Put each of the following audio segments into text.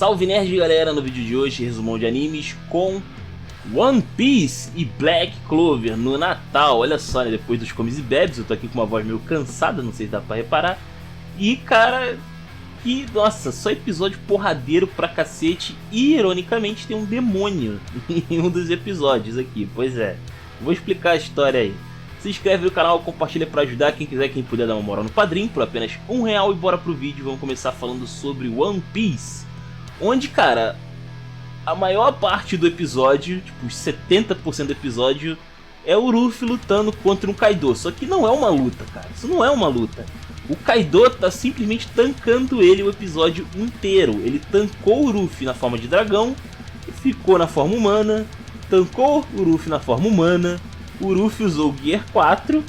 Salve nerd galera, no vídeo de hoje resumão de animes com One Piece e Black Clover no Natal. Olha só, né? Depois dos comes e bebes, eu tô aqui com uma voz meio cansada, não sei se dá pra reparar. E cara, que nossa, só episódio porradeiro pra cacete. E ironicamente tem um demônio em um dos episódios aqui, pois é. Vou explicar a história aí. Se inscreve no canal, compartilha pra ajudar quem quiser, quem puder dar uma moral no Padrim por apenas R$1 e bora pro vídeo. Vamos começar falando sobre One Piece. Onde, cara, a maior parte do episódio, tipo 70% do episódio, é o Luffy lutando contra um Kaido. Só que não é uma luta, cara, isso não é uma luta. O Kaido tá simplesmente tancando ele o episódio inteiro. Ele tancou o Luffy na forma de dragão, ficou na forma humana, tancou o Luffy na forma humana. O Luffy usou o Gear 4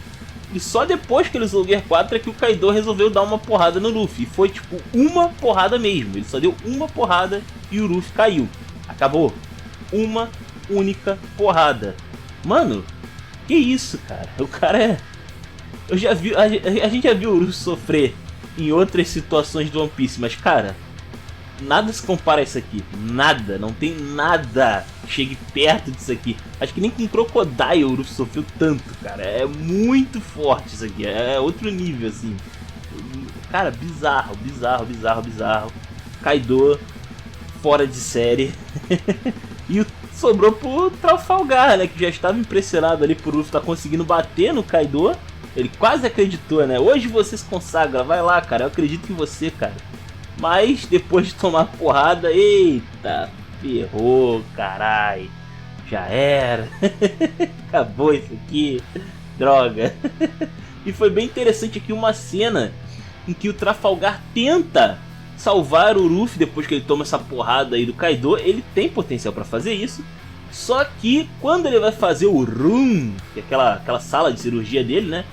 e só depois que ele usou o Gear 4 é que o Kaido resolveu dar uma porrada no Luffy. E foi tipo uma porrada mesmo, ele só deu uma porrada e o Luffy caiu. Acabou. Uma única porrada. Mano, que isso, cara? O cara é... Eu já vi... A gente já viu o Luffy sofrer em outras situações do One Piece, mas cara, nada se compara a isso aqui. Nada, não tem nada que chegue perto disso aqui. Acho que nem com Crocodile o Luffy sofreu tanto, cara. É muito forte isso aqui, é outro nível assim. Cara, bizarro, bizarro, bizarro, bizarro. Kaido fora de série. E sobrou pro Trafalgar, né, que já estava impressionado ali por Luffy estar conseguindo bater no Kaido. Ele quase acreditou, né? Hoje você se consagra, vai lá, cara, eu acredito em você, cara. Mas depois de tomar porrada, eita, ferrou, carai, já era, acabou isso aqui, droga. E foi bem interessante aqui uma cena em que o Trafalgar tenta salvar o Luffy depois que ele toma essa porrada aí do Kaido. Ele tem potencial para fazer isso, só que quando ele vai fazer o Room, que é aquela sala de cirurgia dele, né?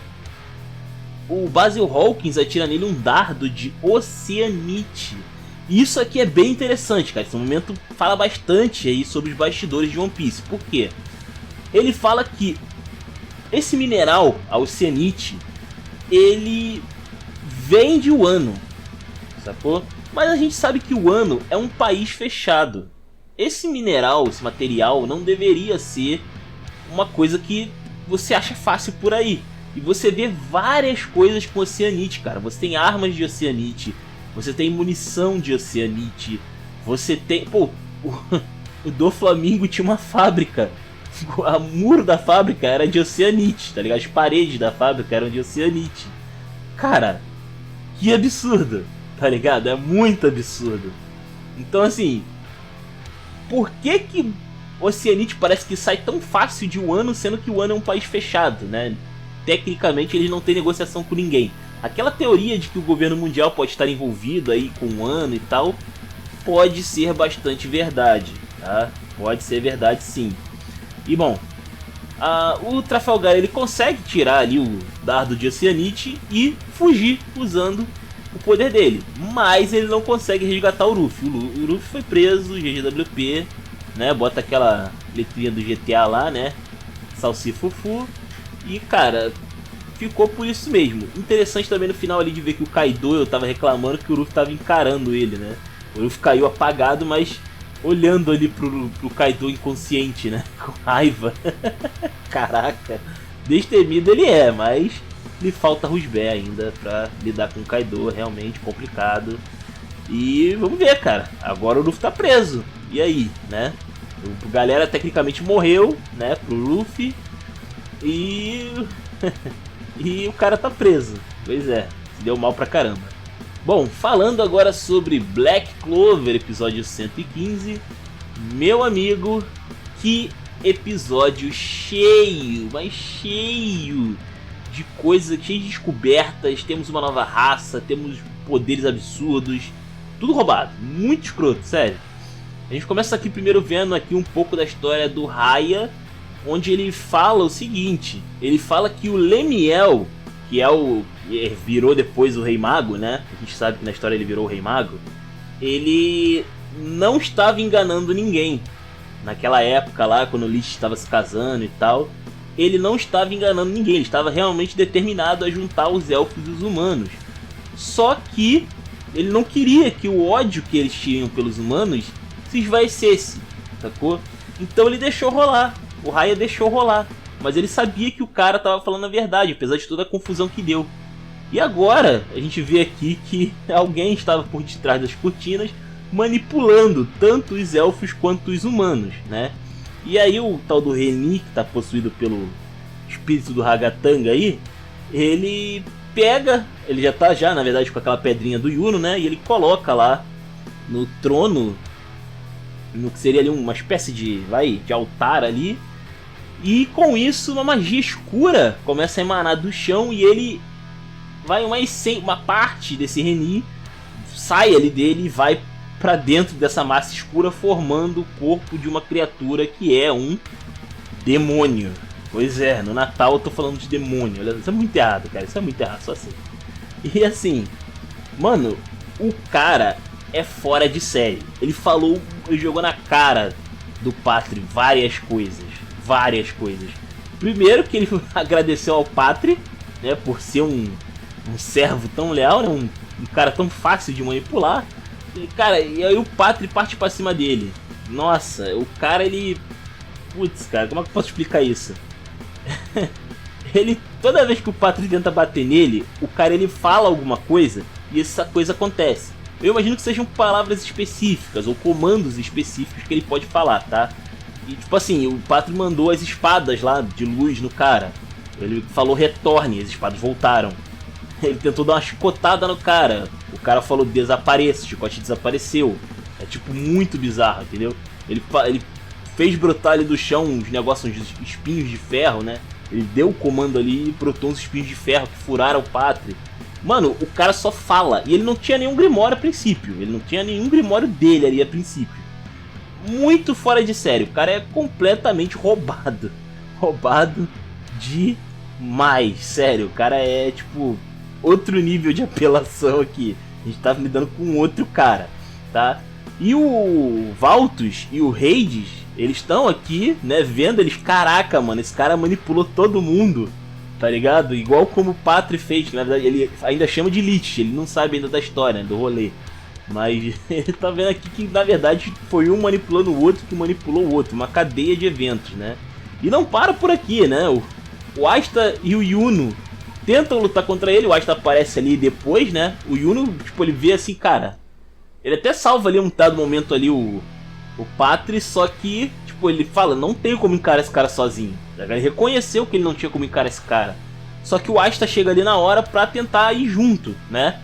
O Basil Hawkins atira nele um dardo de Oceanite. E isso aqui é bem interessante, cara. Esse momento fala bastante aí sobre os bastidores de One Piece. Por quê? Ele fala que esse mineral, a Oceanite, ele vem de Wano, sacou? Mas a gente sabe que Wano é um país fechado. Esse mineral, esse material, não deveria ser uma coisa que você acha fácil por aí. E você vê várias coisas com Oceanite, cara. Você tem armas de Oceanite, você tem munição de Oceanite, você tem... Pô, o Doflamingo tinha uma fábrica. O muro da fábrica era de Oceanite, tá ligado? As paredes da fábrica eram de Oceanite. Cara, que absurdo, tá ligado? É muito absurdo. Então assim, por que Oceanite parece que sai tão fácil de Wano, sendo que Wano é um país fechado, né? Tecnicamente eles não têm negociação com ninguém. Aquela teoria de que o governo mundial pode estar envolvido aí com o Wano e tal, pode ser bastante verdade, tá? Pode ser verdade sim. E bom, o Trafalgar ele consegue tirar ali o dardo de Oceanite e fugir usando o poder dele, mas ele não consegue resgatar o Luffy. O Luffy foi preso, GGWP, né? Bota aquela letrinha do GTA lá, né? Salsifufu. E cara, ficou por isso mesmo. Interessante também no final ali de ver que o Kaido, eu tava reclamando que o Luffy tava encarando ele, né? O Luffy caiu apagado, mas olhando ali pro Kaido inconsciente, né? Com raiva. Caraca, destemido ele é, mas lhe falta Rusbé ainda pra lidar com o Kaido, realmente complicado. E vamos ver, cara, agora o Luffy tá preso. E aí, né? A galera tecnicamente morreu, né, pro Luffy. E e o cara tá preso. Pois é, se deu mal pra caramba. Bom, falando agora sobre Black Clover, episódio 115. Meu amigo, que episódio cheio, mas cheio de coisas, cheio de descobertas. Temos uma nova raça, temos poderes absurdos, tudo roubado, muito escroto, sério. A gente começa aqui primeiro vendo aqui um pouco da história do Raya, onde ele fala o seguinte. Ele fala que o Lemiel, que é virou depois o Rei Mago, né? A gente sabe que na história ele virou o Rei Mago. Ele não estava enganando ninguém. Naquela época lá, quando o Lich estava se casando e tal, ele não estava enganando ninguém. Ele estava realmente determinado a juntar os elfos e os humanos. Só que ele não queria que o ódio que eles tinham pelos humanos se esvaecesse, sacou? Então ele deixou rolar, o Raya deixou rolar, mas ele sabia que o cara tava falando a verdade, apesar de toda a confusão que deu. E agora a gente vê aqui que alguém estava por detrás das cortinas manipulando tanto os elfos quanto os humanos, né? E aí o tal do Reni, que está possuído pelo espírito do Ragatanga aí, ele pega, ele já tá na verdade com aquela pedrinha do Yuno, né? E ele coloca lá no trono, no que seria ali uma espécie de altar ali. E com isso uma magia escura começa a emanar do chão e ele uma parte desse Reni sai ali dele e vai pra dentro dessa massa escura, formando o corpo de uma criatura que é um demônio. Pois é, no Natal eu tô falando de demônio. Olha, isso é muito errado, cara. Isso é muito errado, só assim. E assim, mano, o cara é fora de série. Ele jogou na cara do Patri várias coisas. Várias coisas. Primeiro que ele agradeceu ao Patri, né, por ser um servo tão leal, né, um cara tão fácil de manipular. E, cara, e aí o Patri parte pra cima dele. Nossa, o cara, ele... Putz, cara, como é que eu posso explicar isso? Toda vez que o Patri tenta bater nele, o cara, ele fala alguma coisa e essa coisa acontece. Eu imagino que sejam palavras específicas ou comandos específicos que ele pode falar, tá? E tipo assim, o Patri mandou as espadas lá de luz no cara. Ele falou retorne, as espadas voltaram. Ele tentou dar uma chicotada no cara. O cara falou desapareça, o chicote desapareceu. É tipo muito bizarro, entendeu? Ele fez brotar ali do chão uns negócios, uns espinhos de ferro, né? Ele deu o comando ali e brotou uns espinhos de ferro que furaram o Patri. Mano, o cara só fala. E ele não tinha nenhum grimório a princípio. Ele não tinha nenhum grimório dele ali a princípio. Muito fora de série. O cara é completamente roubado. Roubado demais. Sério, o cara é tipo... outro nível de apelação aqui. A gente tá lidando com outro cara, tá? E o Valtus e o Hades, eles estão aqui, né, vendo eles. Caraca, mano, esse cara manipulou todo mundo, tá ligado? Igual como o Patri fez, que na verdade ele ainda chama de Lich, ele não sabe ainda da história, né, do rolê. Mas ele tá vendo aqui que na verdade foi um manipulando o outro que manipulou o outro, uma cadeia de eventos, né? E não para por aqui, né? O Asta e o Yuno tentam lutar contra ele, o Asta aparece ali depois, né? O Yuno, tipo, ele vê assim, cara... Ele até salva ali um dado momento ali o Patri, só que, tipo, ele fala, não tenho como encarar esse cara sozinho. Ele reconheceu que ele não tinha como encarar esse cara. Só que o Asta chega ali na hora pra tentar ir junto, né?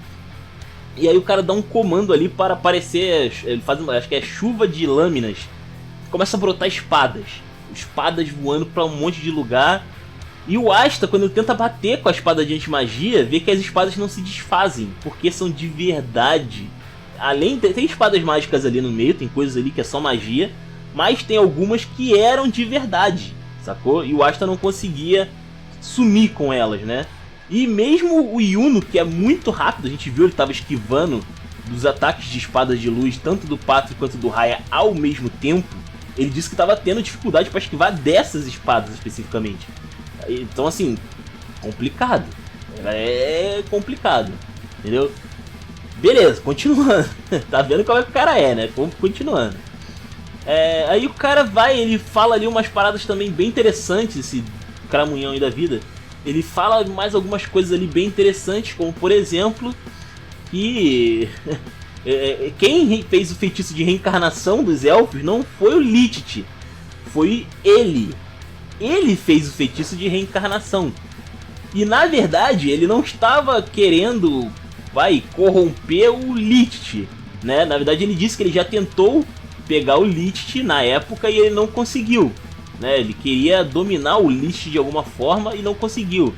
E aí o cara dá um comando ali para aparecer, ele faz, acho que é chuva de lâminas. Começa a brotar espadas. Espadas voando pra um monte de lugar. E o Asta, quando ele tenta bater com a espada de anti-magia, vê que as espadas não se desfazem, porque são de verdade. Além de... tem espadas mágicas ali no meio, tem coisas ali que é só magia, mas tem algumas que eram de verdade, sacou? E o Asta não conseguia sumir com elas, né? E mesmo o Yuno, que é muito rápido, a gente viu, ele estava esquivando dos ataques de espadas de luz, tanto do Patri quanto do Raya ao mesmo tempo, ele disse que estava tendo dificuldade para esquivar dessas espadas especificamente. Então assim, complicado. É complicado, entendeu? Beleza, continuando. Tá vendo como é que o cara é, né? Continuando. Aí o cara vai, ele fala ali umas paradas também bem interessantes, esse cramunhão aí da vida. Ele fala mais algumas coisas ali bem interessantes, como por exemplo, que quem fez o feitiço de reencarnação dos elfos não foi o Lichit, foi ele. Ele fez o feitiço de reencarnação. E na verdade ele não estava querendo corromper o Lichit, né? Na verdade ele disse que ele já tentou pegar o Lichit na época e ele não conseguiu, né? Ele queria dominar o Lichit de alguma forma e não conseguiu.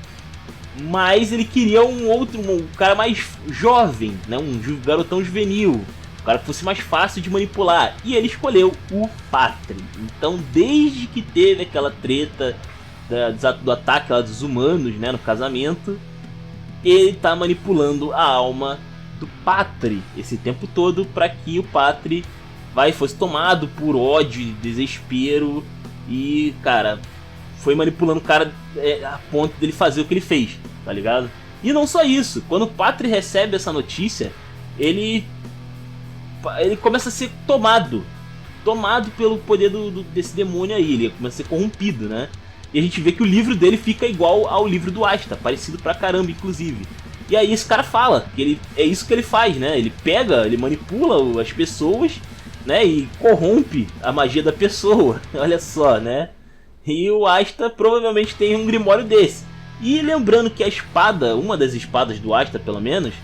Mas ele queria um cara mais jovem, né? Um garotão juvenil, um cara que fosse mais fácil de manipular. E ele escolheu o Patri. Então desde que teve aquela treta do ataque lá dos humanos, né, no casamento, ele tá manipulando a alma do Patri esse tempo todo para que o Patri fosse tomado por ódio e desespero. E, cara, foi manipulando o cara a ponto dele fazer o que ele fez, tá ligado? E não só isso, quando o Patri recebe essa notícia, ele começa a ser tomado pelo poder desse demônio aí, ele começa a ser corrompido, né? E a gente vê que o livro dele fica igual ao livro do Asta, parecido pra caramba, inclusive. E aí esse cara fala que é isso que ele faz, né? Ele manipula as pessoas, né? E corrompe a magia da pessoa, olha só, né? E o Asta provavelmente tem um grimório desse. E lembrando que a espada, uma das espadas do Asta pelo menos,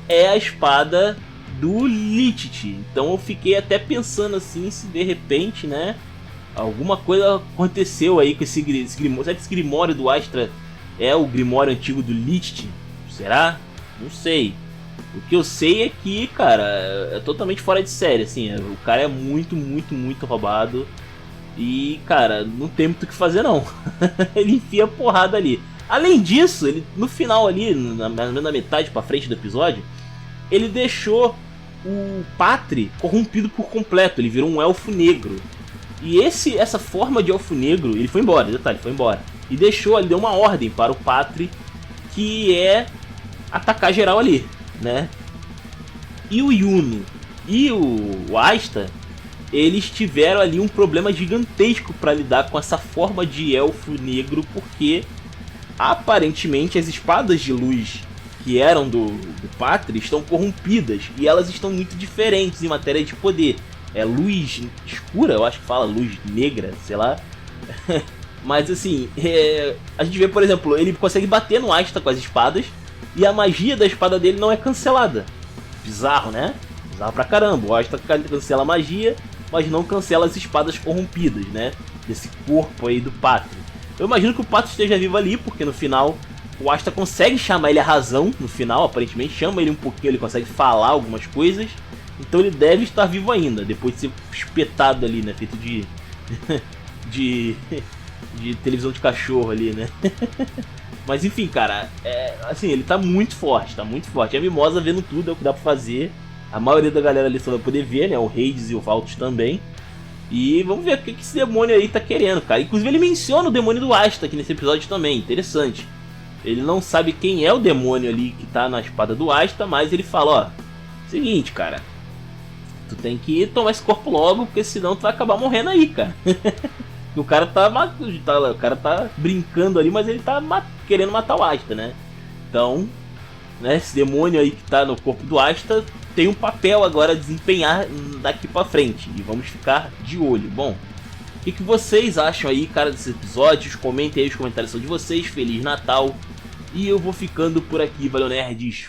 é a espada do Lichit. Então eu fiquei até pensando assim, se de repente, né, alguma coisa aconteceu aí com esse grimório. Será que esse grimório do Asta é o grimório antigo do Lichit? Será? Não sei. O que eu sei é que, cara, é totalmente fora de série, assim. O cara é muito, muito, muito roubado. E, cara, não tem muito o que fazer, não. Ele enfia porrada ali. Além disso, ele, no final ali, na metade pra frente do episódio, ele deixou o Patri corrompido por completo. Ele virou um elfo negro. E essa forma de elfo negro, ele foi embora, detalhe, foi embora. E ele deu uma ordem para o Patri, que é atacar geral ali, né? E o Yuno e o Asta, eles tiveram ali um problema gigantesco para lidar com essa forma de elfo negro, porque aparentemente as espadas de luz que eram do Patri estão corrompidas e elas estão muito diferentes em matéria de poder. É luz escura, eu acho que fala luz negra, sei lá. Mas assim, a gente vê, por exemplo, ele consegue bater no Asta com as espadas e a magia da espada dele não é cancelada. Bizarro, né? Bizarro pra caramba. O Asta cancela a magia, mas não cancela as espadas corrompidas, né? Desse corpo aí do Patri. Eu imagino que o Patri esteja vivo ali, porque no final o Asta consegue chamar ele à razão. No final, aparentemente, chama ele um pouquinho, ele consegue falar algumas coisas. Então ele deve estar vivo ainda, depois de ser espetado ali, né? Feito de de televisão de cachorro ali, né? Mas enfim, cara, assim, ele tá muito forte, tá muito forte. A Mimosa vendo tudo, é o que dá pra fazer. A maioria da galera ali só vai poder ver, né? O Hades e o Valtus também. E vamos ver o que esse demônio aí tá querendo, cara. Inclusive ele menciona o demônio do Asta aqui nesse episódio também, interessante. Ele não sabe quem é o demônio ali que tá na espada do Asta, mas ele fala, ó, seguinte, cara, tu tem que tomar esse corpo logo, porque senão tu vai acabar morrendo aí, cara. O cara tá brincando ali, mas ele tá querendo matar o Asta, né? Então, né, esse demônio aí que tá no corpo do Asta tem um papel agora a desempenhar daqui pra frente. E vamos ficar de olho. Bom, o que vocês acham aí, cara, desses episódios? Comentem aí os comentários de vocês. Feliz Natal. E eu vou ficando por aqui. Valeu, nerds.